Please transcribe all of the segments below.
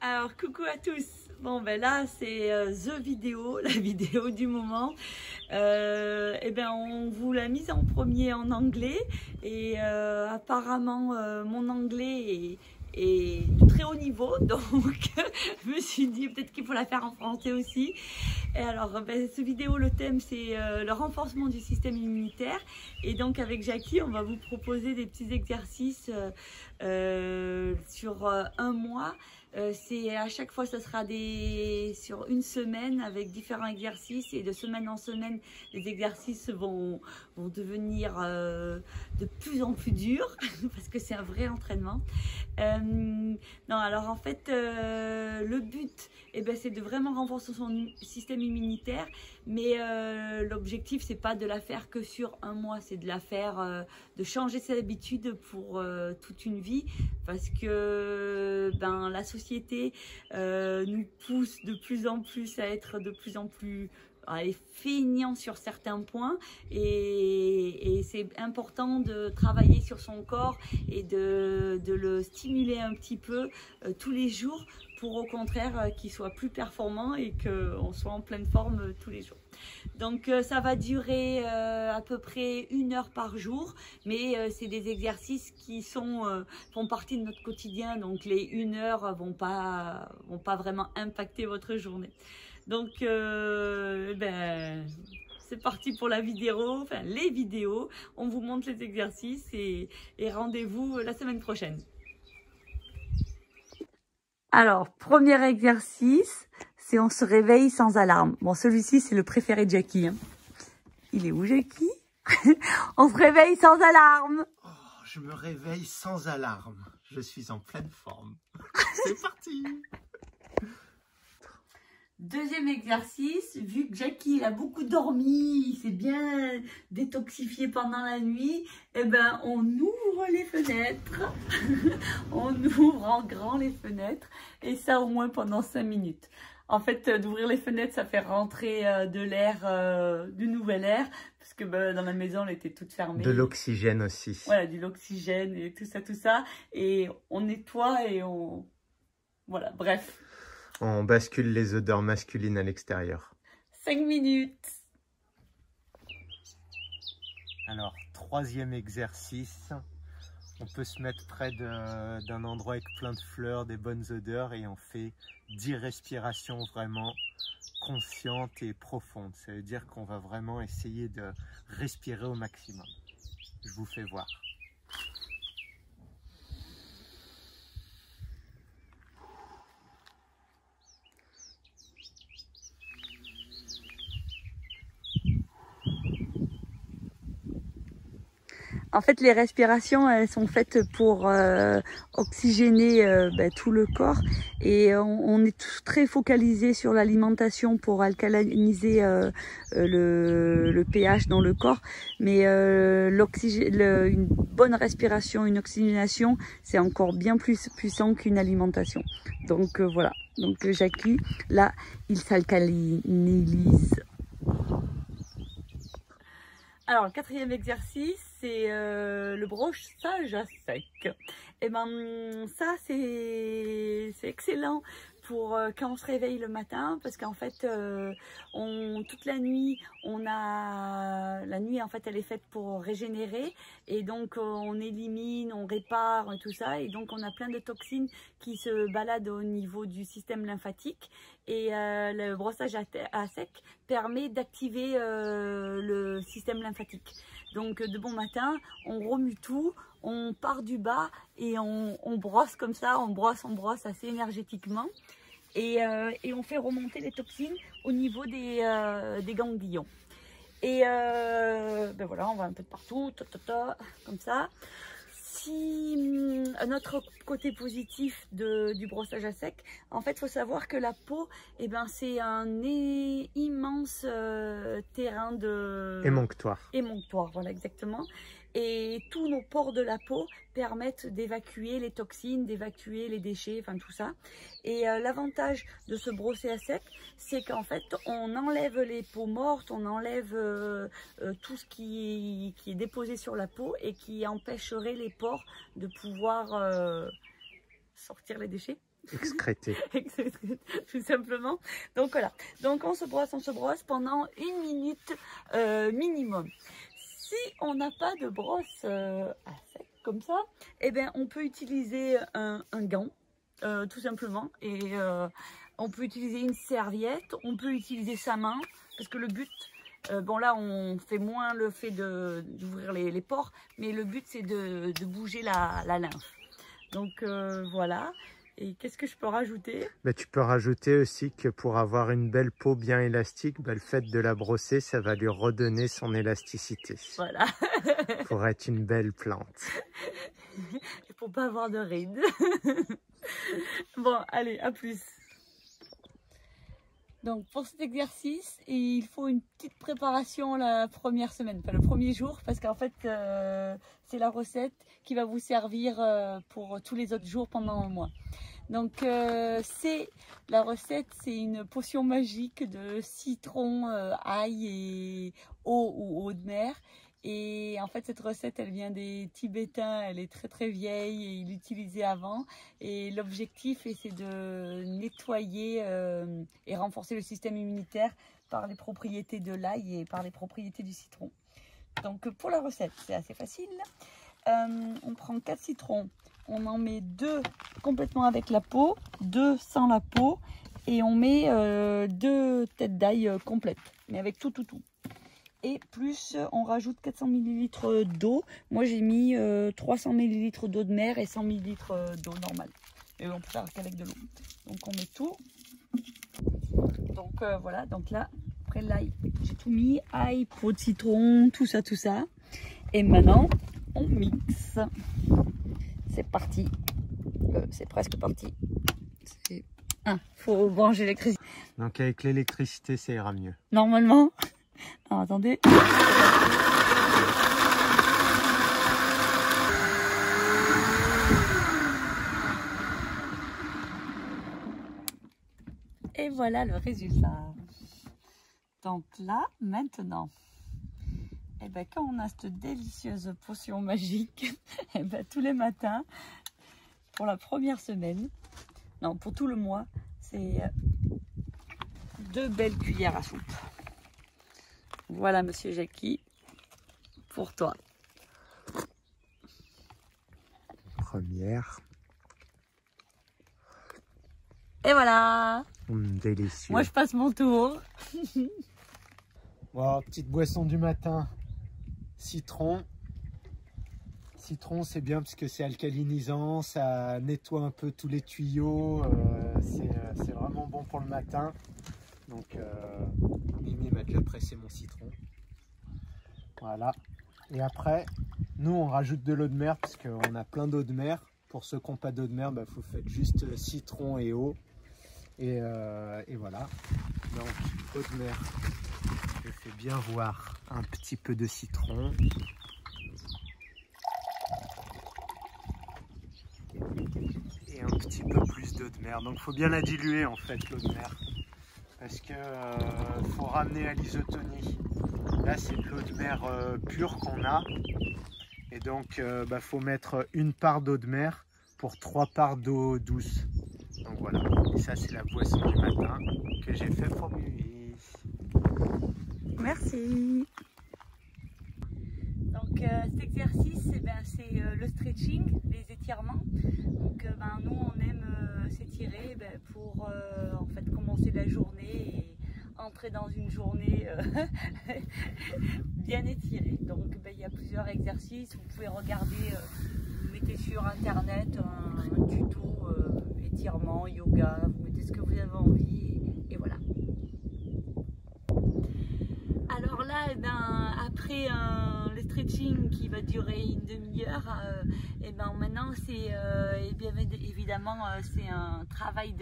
Alors coucou à tous. Bon ben là c'est the vidéo, la vidéo du moment. Et ben on vous l'a mise en premier en anglais et apparemment mon anglais est de très haut niveau, donc je me suis dit peut-être qu'il faut la faire en français aussi. Et alors ben, ce vidéo, le thème c'est le renforcement du système immunitaire, et donc avec Jackie on va vous proposer des petits exercices sur un mois. C'est à chaque fois, ce sera sur une semaine avec différents exercices, et de semaine en semaine, les exercices vont devenir de plus en plus durs parce que c'est un vrai entraînement. Non, alors en fait, le but, c'est de vraiment renforcer son système immunitaire, mais l'objectif, c'est pas de la faire que sur un mois, c'est de la faire, de changer ses habitudes pour toute une vie, parce que la société nous pousse de plus en plus à être de plus en plus feignant sur certains points, et c'est important de travailler sur son corps et de le stimuler un petit peu tous les jours, pour au contraire qu'il soit plus performant et qu'on soit en pleine forme tous les jours. Donc ça va durer à peu près 1 heure par jour, mais c'est des exercices qui font partie de notre quotidien, donc les 1 heure vont pas vraiment impacter votre journée. Donc c'est parti pour la vidéo, enfin les vidéos, on vous montre les exercices, et rendez-vous la semaine prochaine. Alors, premier exercice, c'est on se réveille sans alarme. Bon, celui-ci, c'est le préféré de Jackie. Hein. Il est où, Jackie? On se réveille sans alarme. Oh, je me réveille sans alarme. Je suis en pleine forme. C'est parti. Deuxième exercice, vu que Jackie il a beaucoup dormi, il s'est bien détoxifié pendant la nuit, on ouvre les fenêtres. On ouvre en grand les fenêtres, et ça au moins pendant 5 minutes. En fait, d'ouvrir les fenêtres, ça fait rentrer de l'air, du nouvel air, parce que dans la maison, elle était toute fermée. De l'oxygène aussi. Voilà, de l'oxygène et tout ça. Et on nettoie et on... Voilà, bref. On bascule les odeurs masculines à l'extérieur. 5 minutes. Alors, troisième exercice. On peut se mettre près d'un endroit avec plein de fleurs, des bonnes odeurs, et on fait 10 respirations vraiment conscientes et profondes. Ça veut dire qu'on va vraiment essayer de respirer au maximum. Je vous fais voir. En fait, les respirations, elles sont faites pour oxygéner tout le corps, et on est très focalisé sur l'alimentation pour alcaliniser le pH dans le corps. Mais une bonne respiration, une oxygénation, c'est encore bien plus puissant qu'une alimentation. Donc voilà. Donc Jackie, là, il s'alcalinise. Alors, le quatrième exercice, c'est le brossage à sec. Et ça, c'est excellent pour quand on se réveille le matin, parce qu'en fait, toute la nuit, la nuit, en fait, elle est faite pour régénérer, et donc on élimine, on répare tout ça, et donc on a plein de toxines qui se baladent au niveau du système lymphatique, et le brossage à sec permet d'activer le système lymphatique. Donc de bon matin, on remue tout, on part du bas et on brosse comme ça, on brosse assez énergétiquement, et on fait remonter les toxines au niveau des ganglions. Et voilà, on va un peu de partout, comme ça. Si un autre côté positif du brossage à sec, en fait, il faut savoir que la peau, c'est un immense terrain de... Émonctoire. Émonctoire, voilà, exactement. Et tous nos pores de la peau permettent d'évacuer les toxines, d'évacuer les déchets, enfin tout ça. Et l'avantage de se brosser à sec, c'est qu'en fait, on enlève les peaux mortes, on enlève tout ce qui est déposé sur la peau et qui empêcherait les pores de pouvoir sortir les déchets. excréter. Tout simplement. Donc voilà. Donc on se brosse pendant 1 minute minimum. Si on n'a pas de brosse à sec comme ça, eh bien on peut utiliser un gant, tout simplement. Et on peut utiliser une serviette, on peut utiliser sa main, parce que le but, bon là on fait moins le fait d'ouvrir les pores, mais le but c'est de bouger la lymphe. Donc voilà. Et qu'est-ce que je peux rajouter? Tu peux rajouter aussi que pour avoir une belle peau bien élastique, le fait de la brosser, ça va lui redonner son élasticité. Voilà. Pour être une belle plante. Et pour pas avoir de rides. Bon, allez, à plus. Donc pour cet exercice, il faut une petite préparation la première semaine, enfin le premier jour, parce qu'en fait c'est la recette qui va vous servir pour tous les autres jours pendant un mois. Donc la recette, c'est une potion magique de citron, ail et eau ou eau de mer. Et en fait, cette recette, elle vient des Tibétains, elle est très vieille et ils l'utilisaient avant. Et l'objectif, c'est de nettoyer et renforcer le système immunitaire par les propriétés de l'ail et par les propriétés du citron. Donc pour la recette, c'est assez facile. On prend 4 citrons, on en met 2 complètement avec la peau, 2 sans la peau, et on met 2 têtes d'ail complètes, mais avec tout. Et plus on rajoute 400 ml d'eau. Moi j'ai mis 300 ml d'eau de mer et 100 ml d'eau normale. Et on peut faire qu'avec de l'eau. Donc on met tout. Donc voilà, donc là, après l'ail, j'ai tout mis, ail, peau de citron, tout ça. Et maintenant, on mixe. C'est parti. C'est presque parti. Faut brancher l'électricité. Donc avec l'électricité, ça ira mieux. Normalement. Alors, attendez. Et voilà le résultat. Donc là, maintenant, quand on a cette délicieuse potion magique, tous les matins, pour la première semaine, non, pour tout le mois, c'est 2 belles cuillères à soupe. Voilà, monsieur Jackie, pour toi. Première. Et voilà. Délicieux. Moi, je passe mon tour. Bon, petite boisson du matin. Citron. Citron, c'est bien parce que c'est alcalinisant, ça nettoie un peu tous les tuyaux. C'est vraiment bon pour le matin. Donc, Mimi m'a déjà pressé mon citron. Voilà. Et après, nous, on rajoute de l'eau de mer parce qu'on a plein d'eau de mer. Pour ceux qui n'ont pas d'eau de mer, vous faites juste citron et eau. Et voilà. Donc, eau de mer. Je fais bien voir un petit peu de citron. Et un petit peu plus d'eau de mer. Donc, il faut bien la diluer en fait, l'eau de mer. Parce que faut ramener à l'isotonie. Là, c'est de l'eau de mer pure qu'on a. Et donc, faut mettre 1 part d'eau de mer pour 3 parts d'eau douce. Donc voilà. Et ça, c'est la boisson du matin que j'ai fait pour Mimi. Merci. Donc, cet exercice, c'est le stretching, les étirements. Donc, nous, on aime s'étirer pour en fait commencer la journée et entrer dans une journée bien étirée. Donc, il y a plusieurs exercices. Vous pouvez regarder, vous mettez sur internet un tuto étirement, yoga, vous mettez ce que vous avez envie et voilà. Alors là, après le stretching qui va durer une demi-heure, maintenant c'est évidemment c'est un travail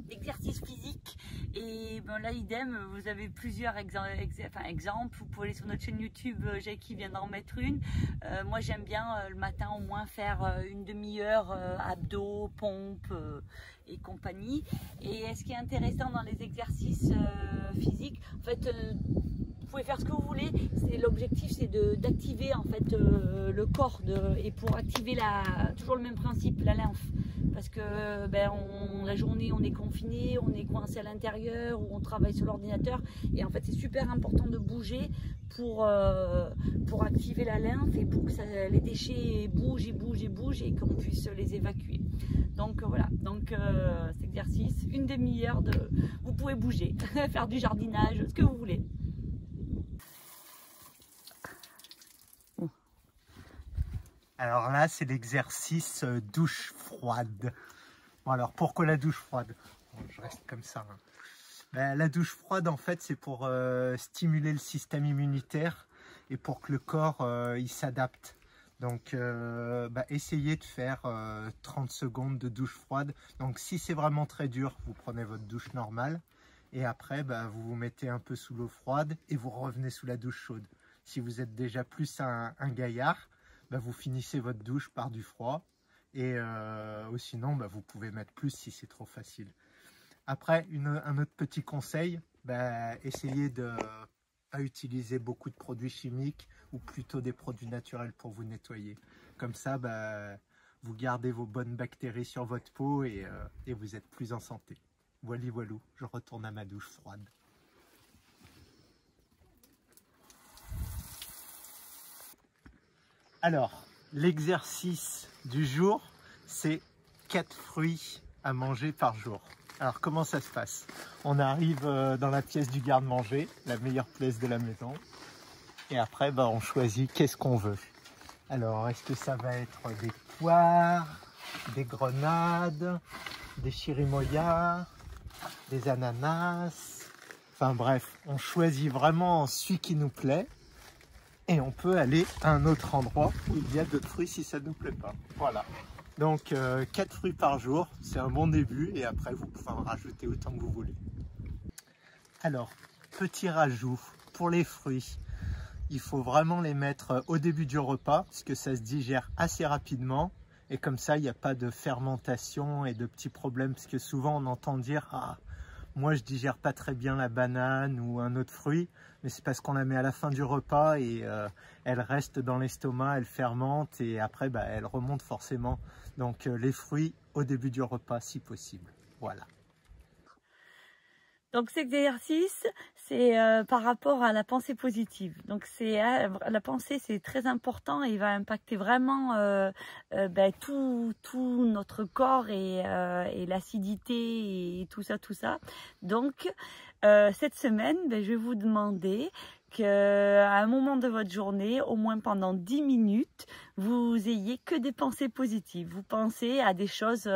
d'exercice physique. Et là, idem, vous avez plusieurs exemples. Vous pouvez aller sur notre chaîne YouTube, Jackie vient d'en mettre une. Moi, j'aime bien le matin au moins faire une demi-heure abdos, pompes et compagnie. Et ce qui est intéressant dans les exercices physiques, en fait, pouvez faire ce que vous voulez. L'objectif, c'est d'activer en fait le corps. Et pour activer toujours le même principe, la lymphe. Parce que la journée, on est confiné, on est coincé à l'intérieur ou on travaille sur l'ordinateur. Et en fait, c'est super important de bouger pour activer la lymphe et pour que les déchets bougent et qu'on puisse les évacuer. Donc voilà, cet exercice, une demi-heure, vous pouvez bouger, faire du jardinage, ce que vous voulez. Alors là, c'est l'exercice douche froide. Bon, alors pourquoi la douche froide? Bon, je reste comme ça. Hein. Ben, la douche froide, en fait, c'est pour stimuler le système immunitaire et pour que le corps il s'adapte. Donc, essayez de faire 30 secondes de douche froide. Donc, si c'est vraiment très dur, vous prenez votre douche normale. Et après, vous vous mettez un peu sous l'eau froide et vous revenez sous la douche chaude. Si vous êtes déjà plus un gaillard, vous finissez votre douche par du froid. Et sinon, vous pouvez mettre plus si c'est trop facile. Après, un autre petit conseil, essayez de pas utiliser beaucoup de produits chimiques ou plutôt des produits naturels pour vous nettoyer. Comme ça, vous gardez vos bonnes bactéries sur votre peau et vous êtes plus en santé. Voilà, voilou, je retourne à ma douche froide. Alors, l'exercice du jour, c'est 4 fruits à manger par jour. Alors, comment ça se passe? On arrive dans la pièce du garde-manger, la meilleure pièce de la maison. Et après, on choisit qu'est-ce qu'on veut. Alors, est-ce que ça va être des poires, des grenades, des chirimoyas, des ananas? Enfin bref, on choisit vraiment celui qui nous plaît. Et on peut aller à un autre endroit où il y a d'autres fruits si ça ne nous plaît pas. Voilà. Donc 4 fruits par jour, c'est un bon début et après vous pouvez en rajouter autant que vous voulez. Alors, petit rajout pour les fruits, il faut vraiment les mettre au début du repas parce que ça se digère assez rapidement et comme ça il n'y a pas de fermentation et de petits problèmes parce que souvent on entend dire « Ah, moi je digère pas très bien la banane ou un autre fruit », mais c'est parce qu'on la met à la fin du repas et elle reste dans l'estomac, elle fermente et après elle remonte forcément. Donc les fruits au début du repas si possible. Voilà. Donc cet exercice, c'est par rapport à la pensée positive. Donc la pensée, c'est très important et il va impacter vraiment tout notre corps et l'acidité et tout ça. Donc cette semaine, je vais vous demander qu'à un moment de votre journée, au moins pendant 10 minutes, vous ayez que des pensées positives. Vous pensez à des choses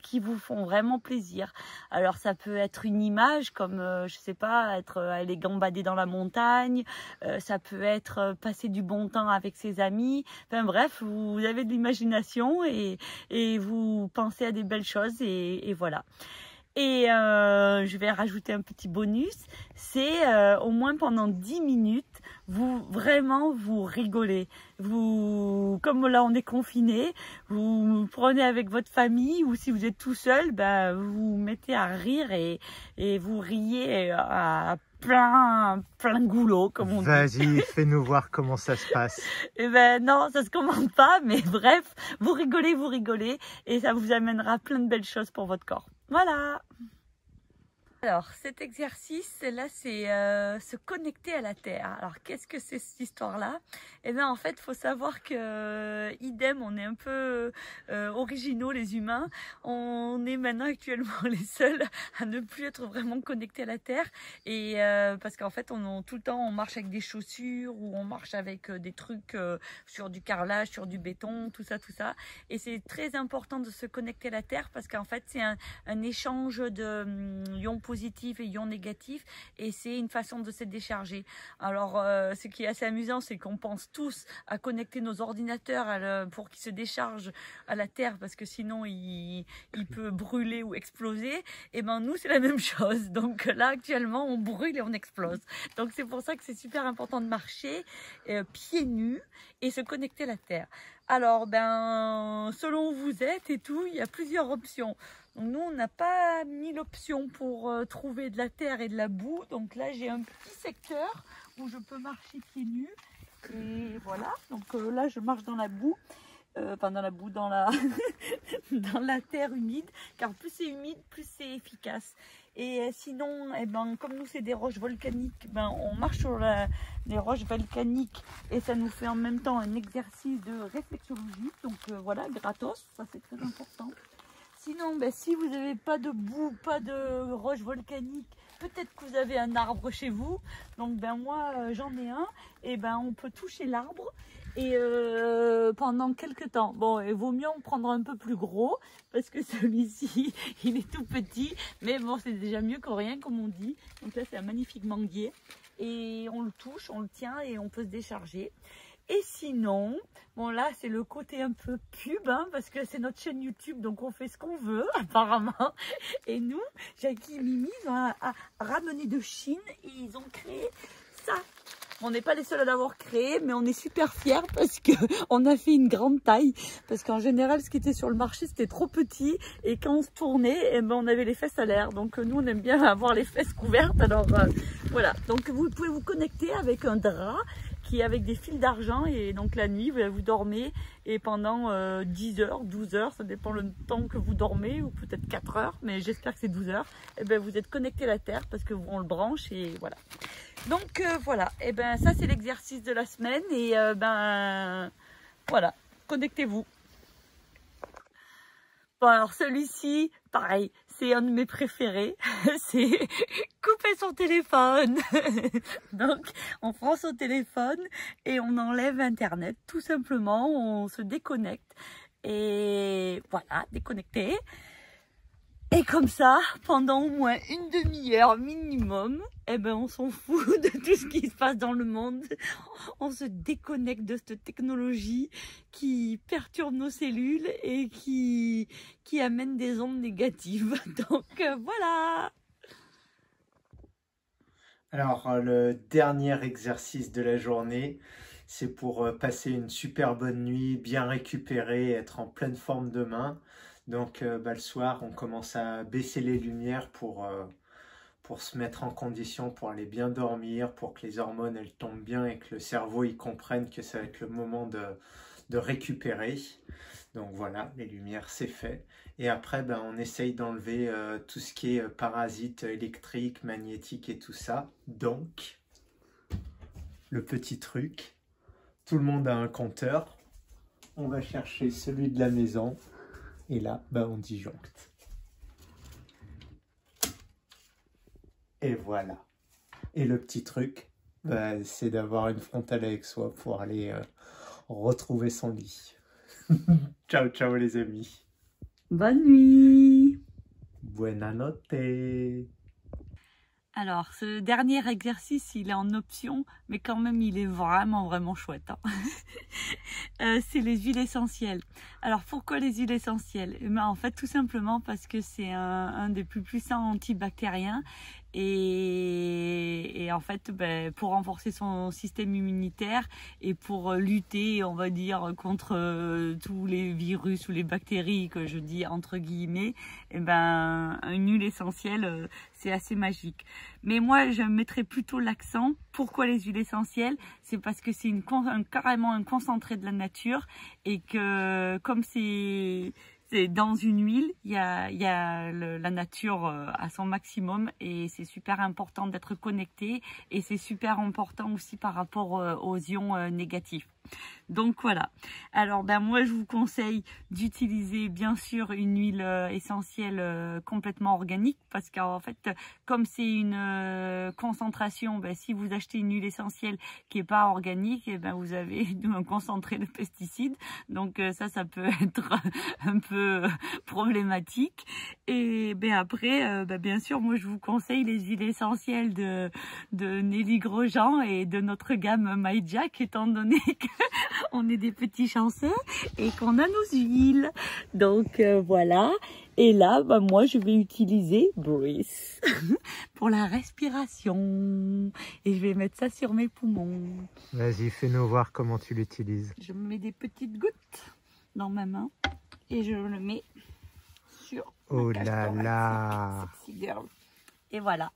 qui vous font vraiment plaisir. Alors ça peut être une image comme, je sais pas, aller gambader dans la montagne. Ça peut être passer du bon temps avec ses amis. Enfin bref, vous avez de l'imagination et vous pensez à des belles choses et voilà. Et je vais rajouter un petit bonus, c'est au moins pendant 10 minutes, vous rigolez. Comme là on est confiné, vous prenez avec votre famille ou si vous êtes tout seul, vous vous mettez à rire et vous riez à plein goulot, comme on dit. Vas-y, fais-nous voir comment ça se passe. Eh non, ça se commande pas, mais bref, vous rigolez et ça vous amènera plein de belles choses pour votre corps. Voilà. Alors cet exercice là, c'est se connecter à la terre. Alors qu'est-ce que c'est cette histoire-là? Eh bien en fait, il faut savoir que idem, on est un peu originaux les humains. On est maintenant actuellement les seuls à ne plus être vraiment connectés à la terre et parce qu'en fait, tout le temps on marche avec des chaussures ou on marche avec des trucs sur du carrelage, sur du béton, tout ça. Et c'est très important de se connecter à la terre parce qu'en fait, c'est un échange de ions positifs et ions négatifs et c'est une façon de se décharger. Alors ce qui est assez amusant, c'est qu'on pense tous à connecter nos ordinateurs pour qu'ils se déchargent à la terre parce que sinon il peut brûler ou exploser. Et nous c'est la même chose. Donc là actuellement on brûle et on explose. Donc c'est pour ça que c'est super important de marcher pieds nus et se connecter à la terre. Alors selon où vous êtes et tout, il y a plusieurs options. Donc nous, on n'a pas mis l'option pour trouver de la terre et de la boue. Donc là, j'ai un petit secteur où je peux marcher pieds nus. Et voilà, donc là je marche dans la boue, enfin dans la boue, dans la, dans la terre humide, car plus c'est humide, plus c'est efficace. Et sinon, eh ben, comme nous c'est des roches volcaniques, ben, on marche sur les roches volcaniques et ça nous fait en même temps un exercice de réflexologie. Donc voilà, gratos, ça c'est très important. Sinon, ben, si vous n'avez pas de boue, pas de roches volcaniques, peut-être que vous avez un arbre chez vous. Donc ben moi j'en ai un et ben on peut toucher l'arbre et pendant quelques temps. Bon, il vaut mieux en prendre un peu plus gros parce que celui-ci il est tout petit, mais bon c'est déjà mieux que rien comme on dit. Donc là c'est un magnifique manguier et on le touche, on le tient et on peut se décharger. Et sinon, bon là c'est le côté un peu pub, hein, parce que c'est notre chaîne YouTube, donc on fait ce qu'on veut apparemment. Et nous, Jackie et Mimi, ils ont ramené de Chine et ils ont créé ça. On n'est pas les seuls à l'avoir créé, mais on est super fiers parce qu'on a fait une grande taille. Parce qu'en général, ce qui était sur le marché, c'était trop petit. Et quand on se tournait, eh ben, on avait les fesses à l'air. Donc nous, on aime bien avoir les fesses couvertes. Alors voilà, donc vous pouvez vous connecter avec un drap qui est avec des fils d'argent. Et donc la nuit, vous dormez. Et pendant 10 heures, 12 heures, ça dépend le temps que vous dormez, ou peut-être 4 heures, mais j'espère que c'est 12 heures, et ben, vous êtes connecté à la terre parce qu'on le branche et voilà. Donc voilà, et ben ça c'est l'exercice de la semaine et ben voilà, connectez-vous. Bon alors celui-ci, pareil, c'est un de mes préférés, c'est couper son téléphone. Donc on prend son téléphone et on enlève Internet, tout simplement, on se déconnecte et voilà, déconnecté. Et comme ça, pendant au moins une demi-heure minimum, eh ben on s'en fout de tout ce qui se passe dans le monde. On se déconnecte de cette technologie qui perturbe nos cellules et qui amène des ondes négatives. Donc voilà. Alors, le dernier exercice de la journée, c'est pour passer une super bonne nuit, bien récupérer, être en pleine forme demain. Donc le soir, on commence à baisser les lumières pour se mettre en condition pour aller bien dormir, pour que les hormones elles tombent bien et que le cerveau il comprenne que ça va être le moment de récupérer. Donc voilà, les lumières c'est fait. Et après, on essaye d'enlever tout ce qui est parasites électriques, magnétiques et tout ça. Donc, le petit truc, tout le monde a un compteur. On va chercher celui de la maison. Et là, on disjoncte. Et voilà. Et le petit truc, c'est d'avoir une frontale avec soi pour aller retrouver son lit. Ciao, ciao les amis. Bonne nuit. Buona notte. Alors, ce dernier exercice, il est en option, mais quand même, il est vraiment chouette. Hein. C'est les huiles essentielles. Alors, pourquoi les huiles essentielles? En fait, tout simplement parce que c'est un des plus puissants antibactériens. Et en fait, pour renforcer son système immunitaire et pour lutter, on va dire, contre tous les virus ou les bactéries que je dis entre guillemets, une huile essentielle, c'est assez magique. Mais moi, je mettrais plutôt l'accent. Pourquoi les huiles essentielles? C'est parce que c'est carrément un concentré de la nature et que comme c'est dans une huile, il y a la nature à son maximum et c'est super important d'être connecté et c'est super important aussi par rapport aux ions négatifs. Donc voilà. Alors moi je vous conseille d'utiliser bien sûr une huile essentielle complètement organique parce qu'en fait comme c'est une concentration, si vous achetez une huile essentielle qui est pas organique, vous avez un concentré de pesticides. Donc ça peut être un peu problématique. Et après bien sûr moi je vous conseille les huiles essentielles de Nelly Grosjean et de notre gamme My Jack, étant donné que on est des petits chanceux et qu'on a nos huiles. Donc voilà. Et là, moi, je vais utiliser Breathe pour la respiration. Et je vais mettre ça sur mes poumons. Vas-y, fais-nous voir comment tu l'utilises. Je me mets des petites gouttes dans ma main et je le mets sur oh là là. Sexy girl. Et voilà.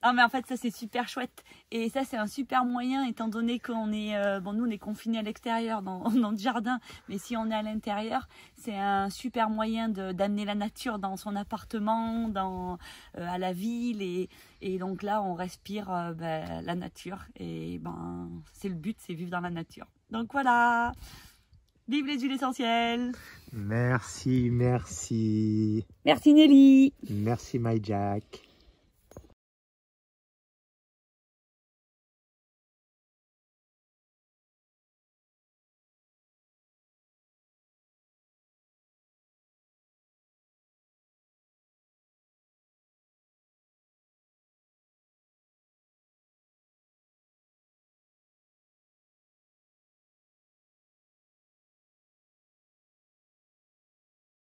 Non mais en fait ça c'est super chouette et ça c'est un super moyen étant donné qu'on est bon nous on est confinés à l'extérieur dans notre jardin, mais si on est à l'intérieur c'est un super moyen d'amener la nature dans son appartement, à la ville et donc là on respire la nature et c'est le but, c'est vivre dans la nature. Donc voilà, vive les huiles essentielles. Merci, merci. Merci Nelly. Merci My Jack.